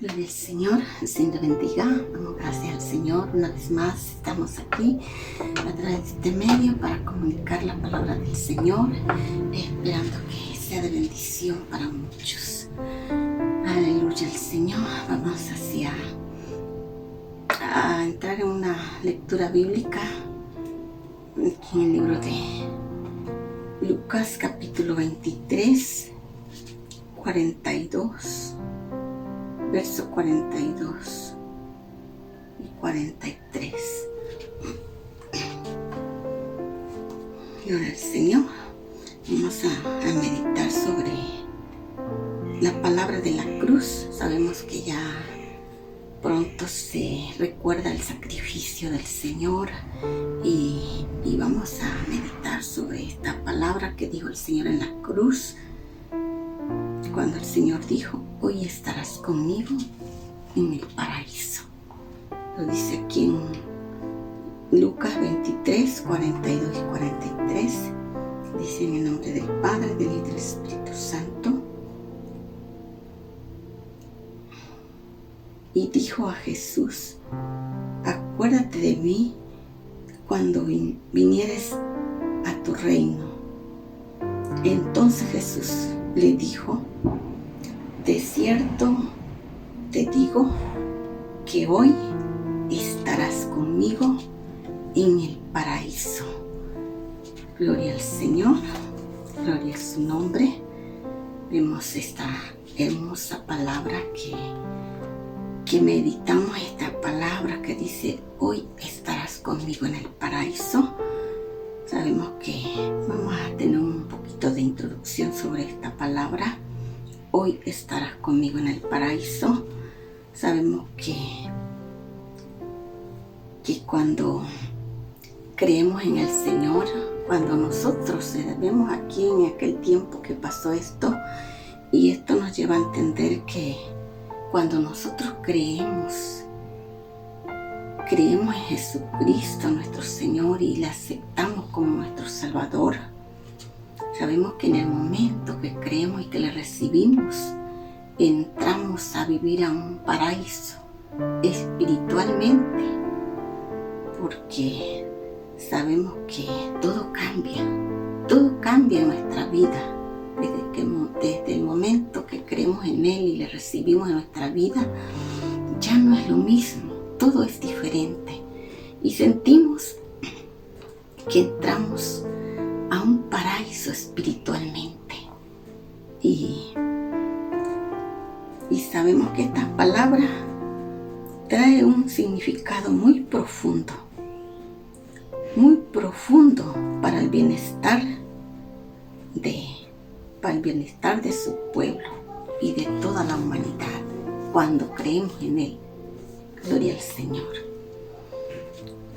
Gloria al Señor, el Señor le bendiga. Damos gracias al Señor. Una vez más estamos aquí a través de este medio para comunicar la palabra del Señor, esperando que sea de bendición para muchos. Aleluya al Señor. Vamos a entrar en una lectura bíblica aquí en el libro de Lucas capítulo 23, 42. Verso 42 y 43. Gloria al Señor. Vamos a meditar sobre la palabra de la cruz. Sabemos que ya pronto se recuerda el sacrificio del Señor y vamos a meditar sobre esta palabra que dijo el Señor en la cruz. Cuando el Señor dijo: hoy estarás conmigo en el paraíso. Lo dice aquí en Lucas 23, 42 y 43. Dice: en el nombre del Padre, del Hijo y del Espíritu Santo. Y dijo a Jesús: acuérdate de mí cuando vinieres a tu reino. Entonces Jesús le dijo: de cierto te digo que hoy estarás conmigo en el paraíso. Gloria al Señor, gloria a su nombre. Vemos esta hermosa palabra que meditamos, esta palabra que dice: hoy estarás conmigo en el paraíso. Sabemos que vamos a tener un poquito de introducción sobre esta palabra. Hoy estarás conmigo en el paraíso. Sabemos que cuando creemos en el Señor, cuando nosotros vemos aquí en aquel tiempo que pasó esto, y esto nos lleva a entender que cuando nosotros creemos en Jesucristo nuestro Señor y le aceptamos como nuestro Salvador, sabemos que en el momento que creemos y que le recibimos, entramos a vivir a un paraíso espiritualmente, porque sabemos que todo cambia en nuestra vida. Desde el momento que creemos en Él y le recibimos en nuestra vida, ya no es lo mismo, todo es diferente. Y sentimos que entramos a un paraíso espiritualmente. Y sabemos que esta palabra trae un significado muy profundo para el bienestar de su pueblo y de toda la humanidad cuando creemos en Él. Gloria al Señor.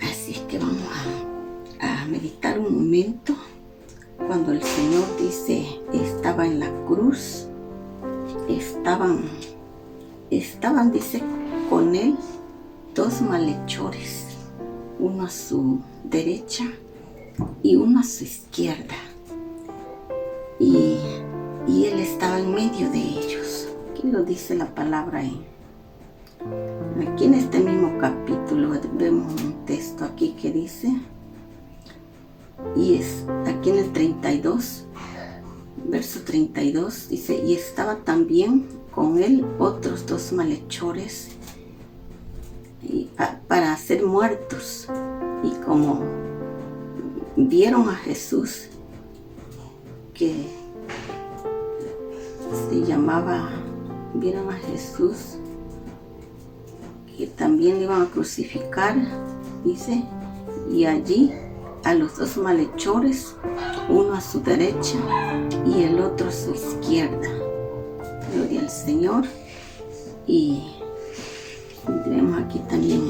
Así es que vamos a meditar un momento. Cuando el Señor dice: estaba en la cruz, estaban, dice, con Él dos malhechores, uno a su derecha y uno a su izquierda. Y Él estaba en medio de ellos. Aquí lo dice la palabra aquí en este mismo capítulo. Vemos un texto aquí que dice, y es aquí en el 32, verso 32, dice: y estaba también con Él otros dos malhechores para ser muertos. Y como vieron a Jesús, que vieron a Jesús que también le iban a crucificar, dice, y allí a los dos malhechores, uno a su derecha y el otro a su izquierda. Gloria al Señor. Y tenemos aquí también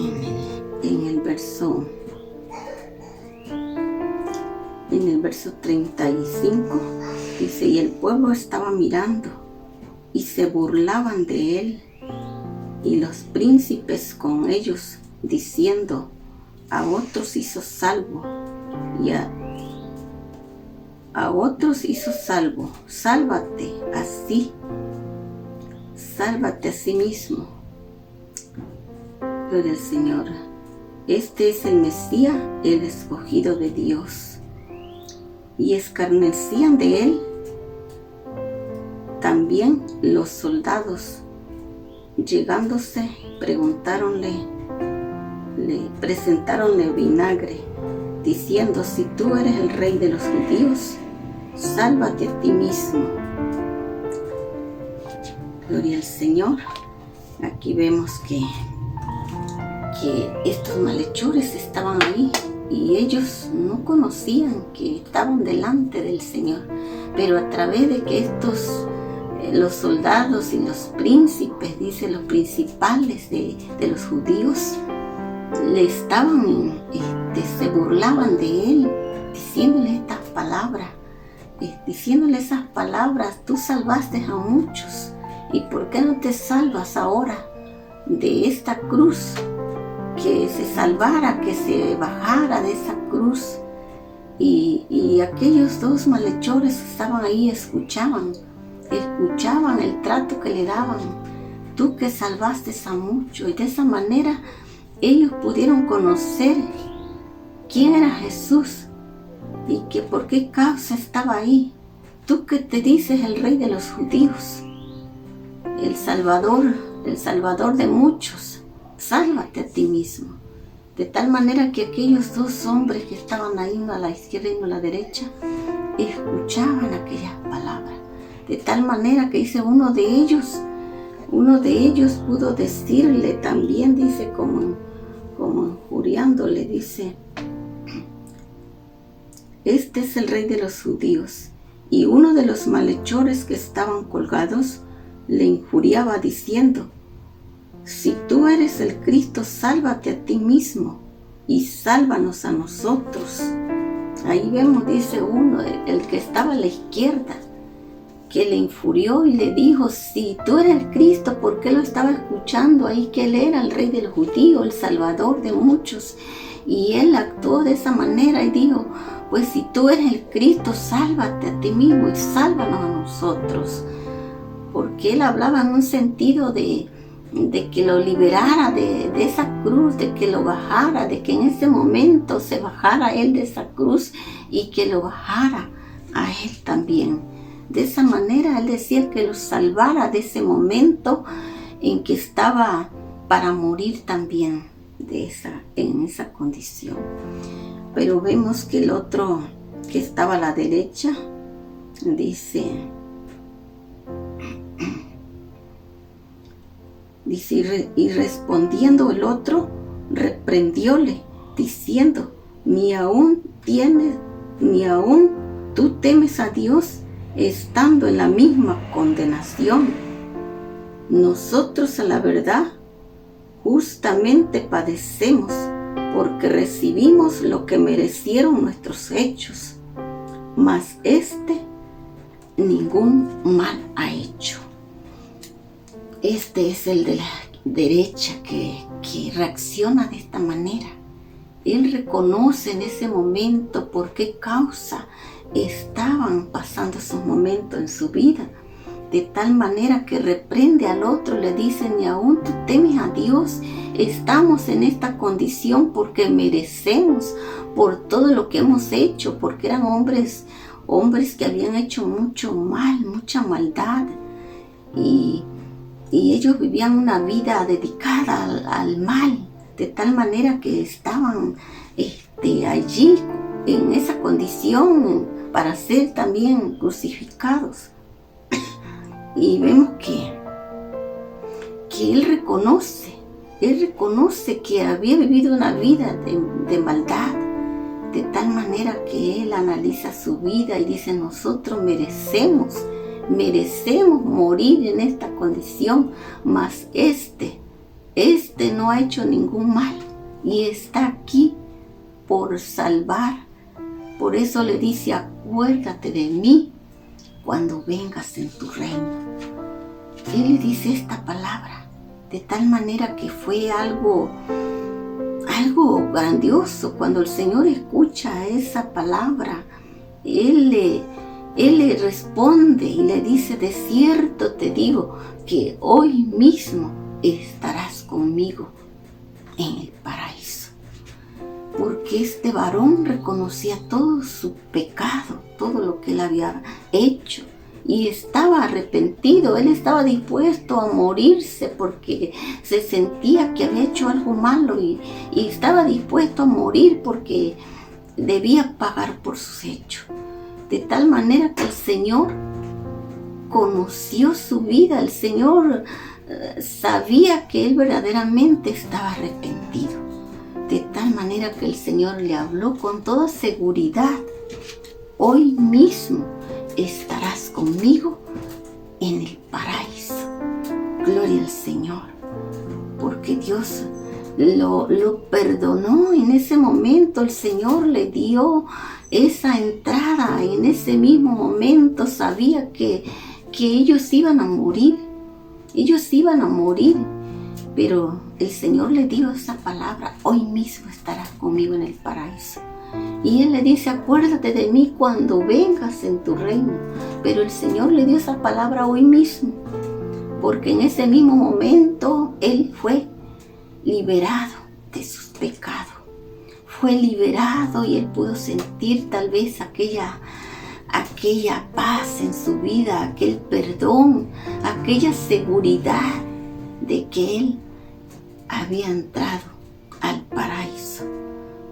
en el verso 35, dice: y el pueblo estaba mirando y se burlaban de él, y los príncipes con ellos, diciendo: a otros hizo salvo y a otros hizo salvo, sálvate a sí mismo Gloria al Señor. Este es el Mesías, el escogido de Dios. Y escarnecían de él también los soldados. Llegándose, presentaronle vinagre, diciendo: si tú eres el rey de los judíos, sálvate a ti mismo. Gloria al Señor. Aquí vemos que estos malhechores estaban ahí y ellos no conocían que estaban delante del Señor, pero a través de que los soldados y los príncipes, dice, los principales de los judíos, se burlaban de él, diciéndole estas palabras, esas palabras: tú salvaste a muchos, ¿y por qué no te salvas ahora de esta cruz? Que se salvara, que se bajara de esa cruz. Y aquellos dos malhechores que estaban ahí escuchaban el trato que le daban: tú que salvaste a muchos. Y de esa manera ellos pudieron conocer quién era Jesús y que por qué causa estaba ahí. Tú que te dices el rey de los judíos, el Salvador de muchos, sálvate a ti mismo. De tal manera que aquellos dos hombres que estaban ahí, uno a la izquierda y uno a la derecha, escuchaban aquellas palabras. De tal manera que dice uno de ellos pudo decirle también, dice, como injuriándole, dice: este es el rey de los judíos. Y uno de los malhechores que estaban colgados le injuriaba diciendo: si tú eres el Cristo, sálvate a ti mismo y sálvanos a nosotros. Ahí vemos, dice uno, el que estaba a la izquierda, que le injurió y le dijo: si tú eres el Cristo, ¿por qué lo estaba escuchando ahí? Que él era el rey del judío, el Salvador de muchos. Y él actuó de esa manera y dijo: pues si tú eres el Cristo, sálvate a ti mismo y sálvanos a nosotros. Porque él hablaba en un sentido de que lo liberara de esa cruz, de que lo bajara, de que en ese momento se bajara él de esa cruz y que lo bajara a él también. De esa manera él decía que lo salvara de ese momento en que estaba para morir también en esa condición. Pero vemos que el otro que estaba a la derecha dice, y respondiendo el otro, reprendióle, diciendo: ni aún tú temes a Dios, estando en la misma condenación. Nosotros, a la verdad, justamente padecemos, porque recibimos lo que merecieron nuestros hechos, mas ningún mal ha hecho. Este es el de la derecha que reacciona de esta manera. Él reconoce en ese momento por qué causa estaban pasando esos momentos en su vida, de tal manera que reprende al otro, le dice: ni aún tú temes a Dios, estamos en esta condición porque merecemos por todo lo que hemos hecho, porque eran hombres que habían hecho mucho mal, mucha maldad, y ellos vivían una vida dedicada al mal, de tal manera que estaban allí en esa condición para ser también crucificados. Y vemos que él reconoce que había vivido una vida de maldad, de tal manera que él analiza su vida y dice: nosotros merecemos morir en esta condición, mas este no ha hecho ningún mal y está aquí por salvar. Por eso le dice: acuérdate de mí cuando vengas en tu reino. Él le dice esta palabra de tal manera que fue algo grandioso. Cuando el Señor escucha esa palabra, Él le responde y le dice: de cierto te digo que hoy mismo estarás conmigo en el paraíso. Porque este varón reconocía todo su pecado, todo lo que él había hecho, y estaba arrepentido. Él estaba dispuesto a morirse porque se sentía que había hecho algo malo, y estaba dispuesto a morir porque debía pagar por sus hechos. De tal manera que el Señor conoció su vida. El Señor sabía que él verdaderamente estaba arrepentido. De tal manera que el Señor le habló con toda seguridad: hoy mismo estarás conmigo en el paraíso. Gloria al Señor, porque Dios lo perdonó en ese momento. El Señor le dio esa entrada. En ese mismo momento sabía que ellos iban a morir. Ellos iban a morir, pero el Señor le dio esa palabra: hoy mismo estarás conmigo en el paraíso. Y Él le dice: acuérdate de mí cuando vengas en tu reino. Pero el Señor le dio esa palabra hoy mismo, porque en ese mismo momento Él fue liberado de sus pecados. Fue liberado y Él pudo sentir tal vez aquella paz en su vida, aquel perdón, aquella seguridad de que Él había entrado al paraíso.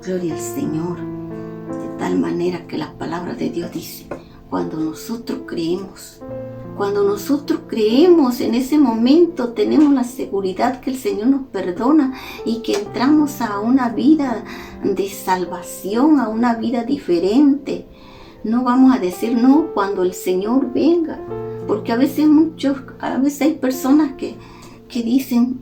Gloria al Señor. De tal manera que la palabra de Dios dice: cuando nosotros creemos, en ese momento tenemos la seguridad que el Señor nos perdona y que entramos a una vida de salvación, a una vida diferente. No vamos a decir no cuando el Señor venga, porque a veces hay personas que dicen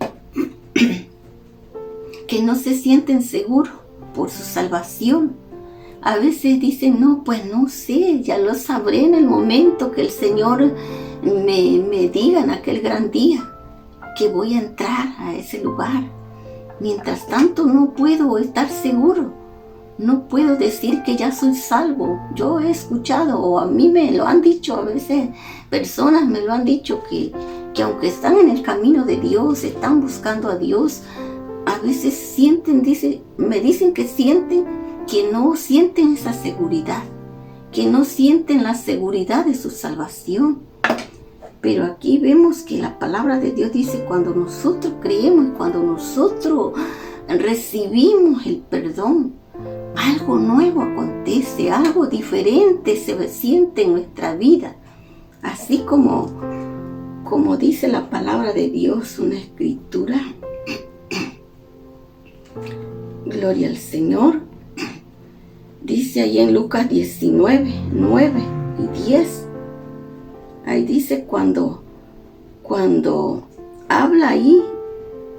que no se sienten seguros por su salvación. A veces dicen: no, pues no sé, ya lo sabré en el momento que el Señor me diga en aquel gran día que voy a entrar a ese lugar. Mientras tanto no puedo estar seguro. No puedo decir que ya soy salvo. Yo he escuchado, o a mí me lo han dicho, a veces personas me lo han dicho, que aunque están en el camino de Dios, están buscando a Dios, a veces me dicen que no sienten esa seguridad, que no sienten la seguridad de su salvación. Pero aquí vemos que la palabra de Dios dice: cuando nosotros creemos, cuando nosotros recibimos el perdón, algo nuevo acontece, algo diferente se siente en nuestra vida. Así como dice la palabra de Dios, una escritura. Gloria al Señor. Dice ahí en Lucas 19, 9 y 10. Ahí dice cuando habla ahí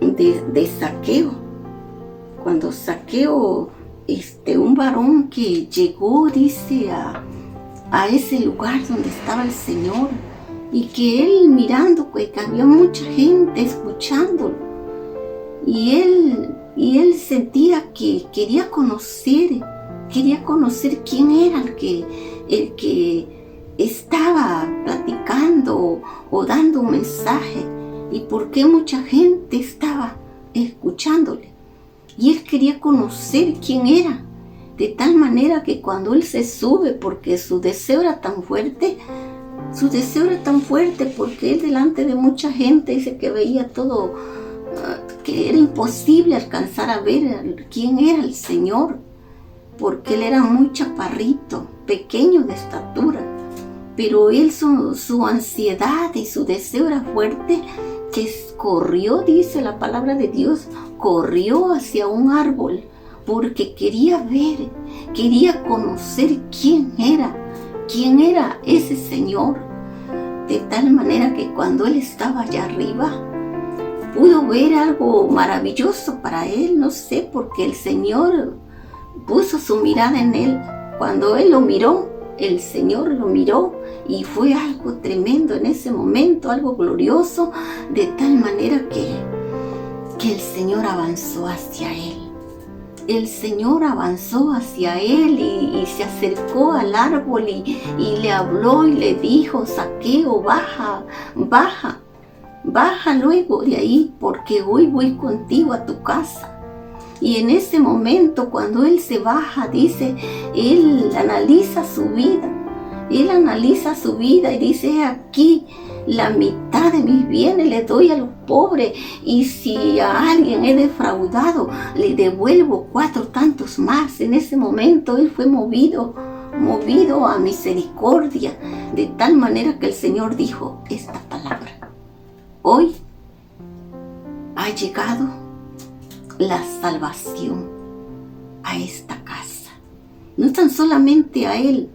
de Zaqueo. Cuando Zaqueo, un varón que llegó, dice, a ese lugar donde estaba el Señor, y que él mirando, pues, que había mucha gente escuchándolo, y él sentía que quería conocer quién era el que estaba platicando o dando un mensaje, y por qué mucha gente estaba escuchándole. Y él quería conocer quién era, de tal manera que cuando él se sube, porque su deseo era tan fuerte, porque él delante de mucha gente dice que veía todo, que era imposible alcanzar a ver quién era el Señor, porque él era muy chaparrito, pequeño de estatura. Pero él, su ansiedad y su deseo era fuerte, que corrió, dice la palabra de Dios, corrió hacia un árbol, porque quería ver, quería conocer quién era ese Señor. De tal manera que cuando él estaba allá arriba, pudo ver algo maravilloso para él, no sé, porque el Señor puso su mirada en él. Cuando él lo miró, el Señor lo miró, y fue algo tremendo en ese momento, algo glorioso, de tal manera que el Señor avanzó hacia él. El Señor avanzó hacia él y se acercó al árbol y le habló y le dijo: Zaqueo, baja luego de ahí, porque hoy voy contigo a tu casa. Y en ese momento, cuando él se baja, dice, él analiza su vida. Él analiza su vida y dice, aquí la mitad de mis bienes le doy a los pobres, y si a alguien he defraudado, le devuelvo 4 tantos más. En ese momento él fue movido a misericordia, de tal manera que el Señor dijo esta palabra: hoy ha llegado la salvación a esta casa. No tan solamente a él,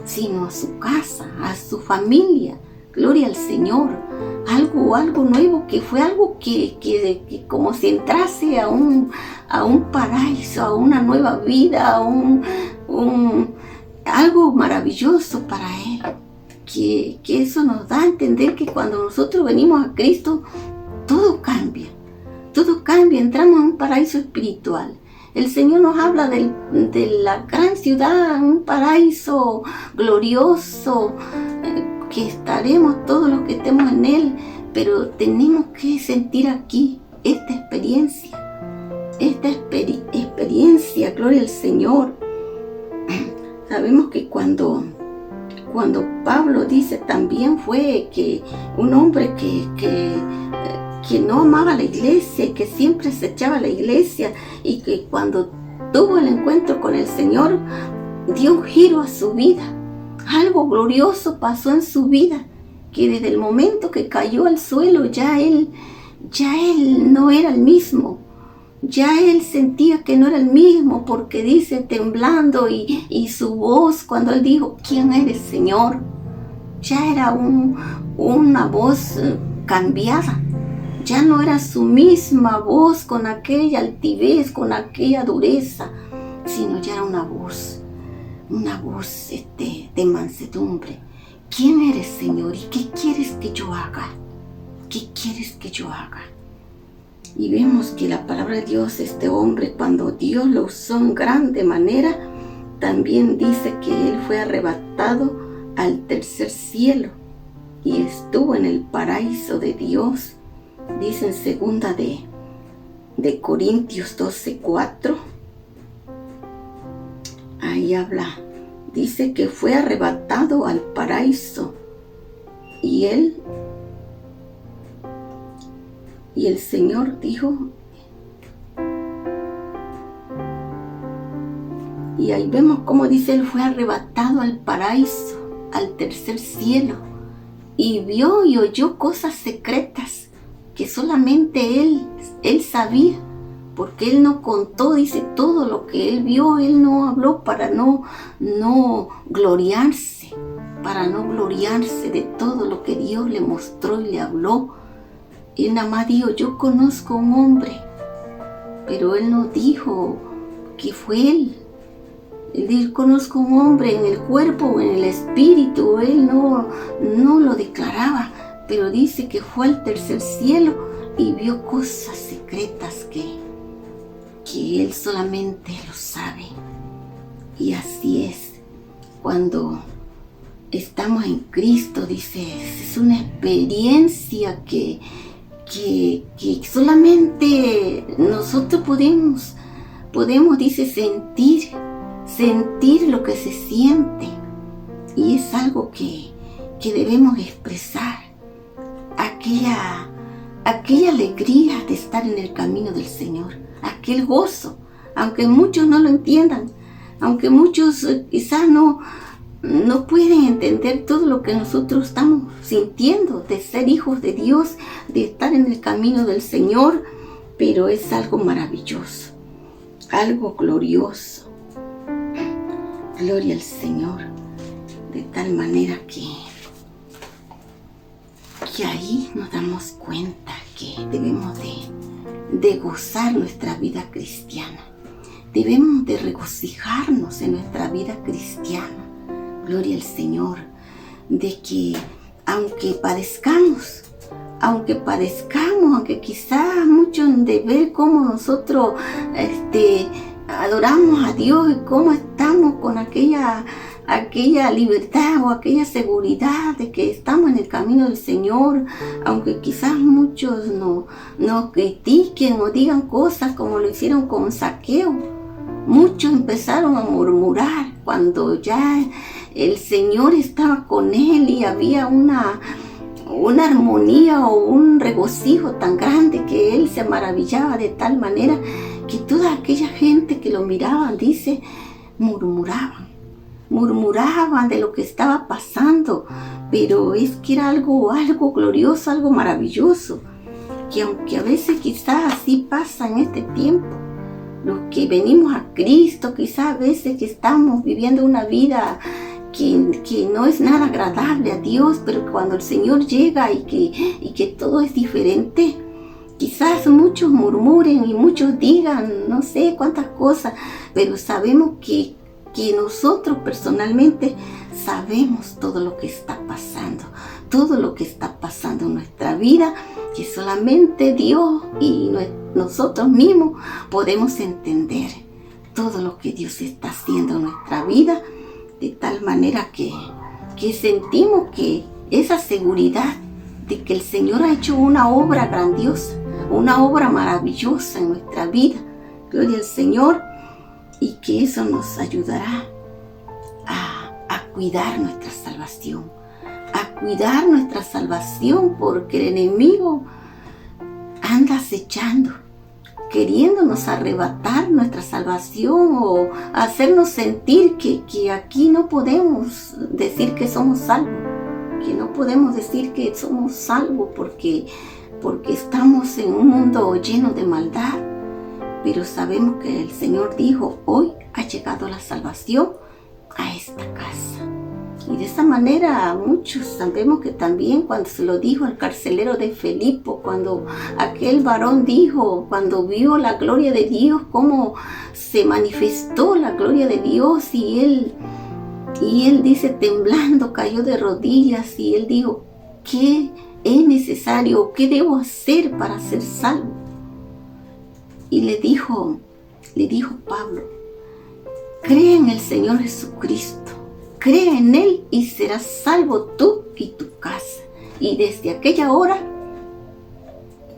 sino a su casa, a su familia. Gloria al Señor. Algo nuevo, que fue algo que como si entrase a un paraíso, a una nueva vida, algo maravilloso para él. Que eso nos da a entender que cuando nosotros venimos a Cristo, todo cambia, entramos a un paraíso espiritual. El Señor nos habla de la gran ciudad, un paraíso glorioso, que estaremos todos los que estemos en él, pero tenemos que sentir aquí esta experiencia, gloria al Señor. Sabemos que cuando Pablo dice, también fue que un hombre que no amaba la iglesia y que siempre se echaba a la iglesia, y que cuando tuvo el encuentro con el Señor dio un giro a su vida. Algo glorioso pasó en su vida, que desde el momento que cayó al suelo ya él no era el mismo. Ya él sentía que no era el mismo, porque dice, temblando, y su voz cuando él dijo, ¿quién eres, Señor?, ya era una voz cambiada. Ya no era su misma voz con aquella altivez, con aquella dureza, sino ya era una voz de mansedumbre. ¿Quién eres, Señor? ¿Y qué quieres que yo haga? ¿Qué quieres que yo haga? Y vemos que la palabra de Dios, este hombre, cuando Dios lo usó en grande manera, también dice que él fue arrebatado al tercer cielo y estuvo en el paraíso de Dios. Dice en segunda de Corintios 12:4, ahí habla, dice que fue arrebatado al paraíso, y el Señor dijo, y ahí vemos cómo dice, él fue arrebatado al paraíso, al tercer cielo, y vio y oyó cosas secretas que solamente él sabía, porque él no contó, dice, todo lo que él vio. Él no habló para no gloriarse, de todo lo que Dios le mostró y le habló. Él nada más dijo, yo conozco a un hombre, pero él no dijo que fue él. Él dijo, conozco a un hombre en el cuerpo o en el espíritu. Él no lo declaraba, pero dice que fue al tercer cielo y vio cosas secretas que él solamente lo sabe. Y así es, cuando estamos en Cristo, dice, es una experiencia que solamente nosotros podemos, dice, sentir lo que se siente, y es algo que debemos expresar, aquella alegría de estar en el camino del Señor, aquel gozo, aunque muchos no lo entiendan, aunque muchos quizás no pueden entender todo lo que nosotros estamos sintiendo de ser hijos de Dios, de estar en el camino del Señor, pero es algo maravilloso, algo glorioso. Gloria al Señor, de tal manera que ahí nos damos cuenta que debemos de gozar nuestra vida cristiana, debemos de regocijarnos en nuestra vida cristiana. Gloria al Señor, de que aunque padezcamos, aunque quizás muchos de ver cómo nosotros adoramos a Dios y cómo estamos con aquella aquella libertad o aquella seguridad de que estamos en el camino del Señor, aunque quizás muchos nos critiquen o digan cosas como lo hicieron con Zaqueo. Muchos empezaron a murmurar cuando ya el Señor estaba con él y había una armonía o un regocijo tan grande que él se maravillaba de tal manera que toda aquella gente que lo miraban, dice, murmuraban de lo que estaba pasando, pero es que era algo glorioso, algo maravilloso, que aunque a veces quizás así pasa en este tiempo, los que venimos a Cristo, quizás a veces que estamos viviendo una vida que no es nada agradable a Dios, pero cuando el Señor llega y que todo es diferente, quizás muchos murmuren y muchos digan no sé cuántas cosas, pero sabemos que nosotros personalmente sabemos todo lo que está pasando en nuestra vida, que solamente Dios y nosotros mismos podemos entender todo lo que Dios está haciendo en nuestra vida, de tal manera que sentimos que esa seguridad de que el Señor ha hecho una obra grandiosa, una obra maravillosa en nuestra vida, gloria al Señor, y que eso nos ayudará a cuidar nuestra salvación, porque el enemigo anda acechando, queriéndonos arrebatar nuestra salvación o hacernos sentir que aquí no podemos decir que somos salvos, porque estamos en un mundo lleno de maldad. Pero sabemos que el Señor dijo, hoy ha llegado la salvación a esta casa. Y de esa manera muchos sabemos que también cuando se lo dijo al carcelero de Filipo, cuando aquel varón dijo, cuando vio la gloria de Dios, cómo se manifestó la gloria de Dios, y él dice, temblando, cayó de rodillas, y él dijo, ¿qué es necesario? ¿Qué debo hacer para ser salvo? Y le dijo Pablo, cree en el Señor Jesucristo, cree en Él y serás salvo tú y tu casa. Y desde aquella hora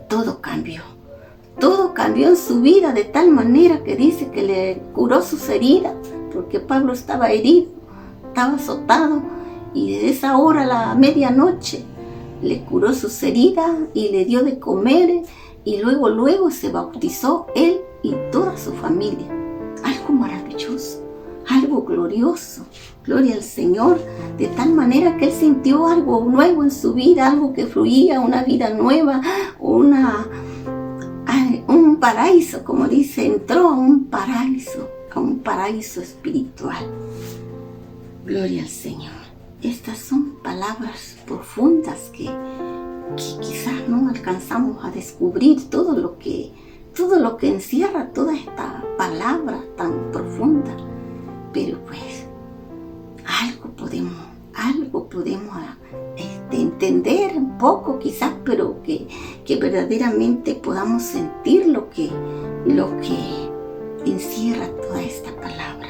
todo cambió en su vida, de tal manera que dice que le curó sus heridas, porque Pablo estaba herido, estaba azotado, y desde esa hora a la medianoche le curó sus heridas y le dio de comer. Y luego se bautizó él y toda su familia. Algo maravilloso, algo glorioso. Gloria al Señor. De tal manera que él sintió algo nuevo en su vida, algo que fluía, una vida nueva, un paraíso, como dice, entró a un paraíso espiritual. Gloria al Señor. Estas son palabras profundas que quizás no alcanzamos a descubrir todo lo que encierra toda esta palabra tan profunda, pero pues algo podemos entender un poco quizás, pero que verdaderamente podamos sentir lo que encierra toda esta palabra.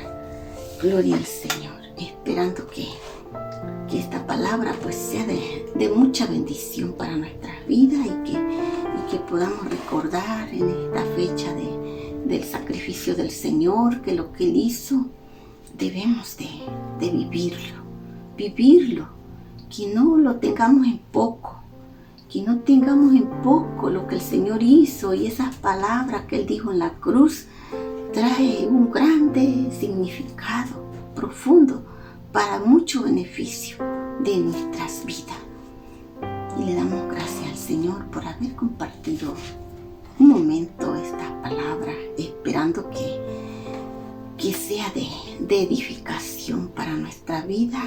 Gloria al Señor, esperando que esta palabra pues sea de mucha bendición para nuestras vidas, y que podamos recordar en esta fecha del sacrificio del Señor, que lo que Él hizo debemos de vivirlo, que no lo tengamos en poco, lo que el Señor hizo, y esas palabras que Él dijo en la cruz trae un grande significado profundo para mucho beneficio de nuestras vidas. Y le damos gracias al Señor por haber compartido un momento estas palabras, esperando que sea de edificación para nuestra vida,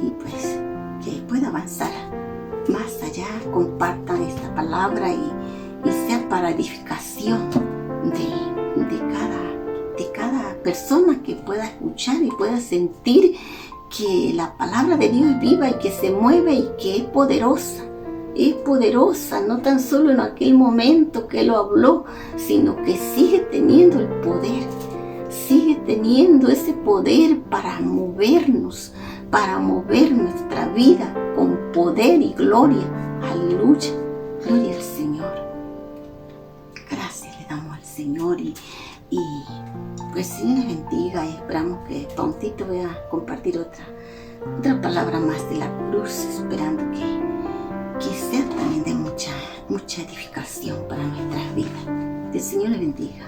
y pues que pueda avanzar más allá. Compartan esta palabra y sea para edificación de cada persona que pueda escuchar y pueda sentir que la palabra de Dios es viva y que se mueve y que es poderosa, no tan solo en aquel momento que Él lo habló, sino que sigue teniendo el poder sigue teniendo ese poder para movernos, para mover nuestra vida con poder y gloria. Aleluya, gloria al Señor. Gracias le damos al Señor y pues Señor les bendiga, y esperamos que prontito voy a compartir otra palabra más de la cruz, esperando que sea también de mucha edificación para nuestras vidas. Que el Señor les bendiga.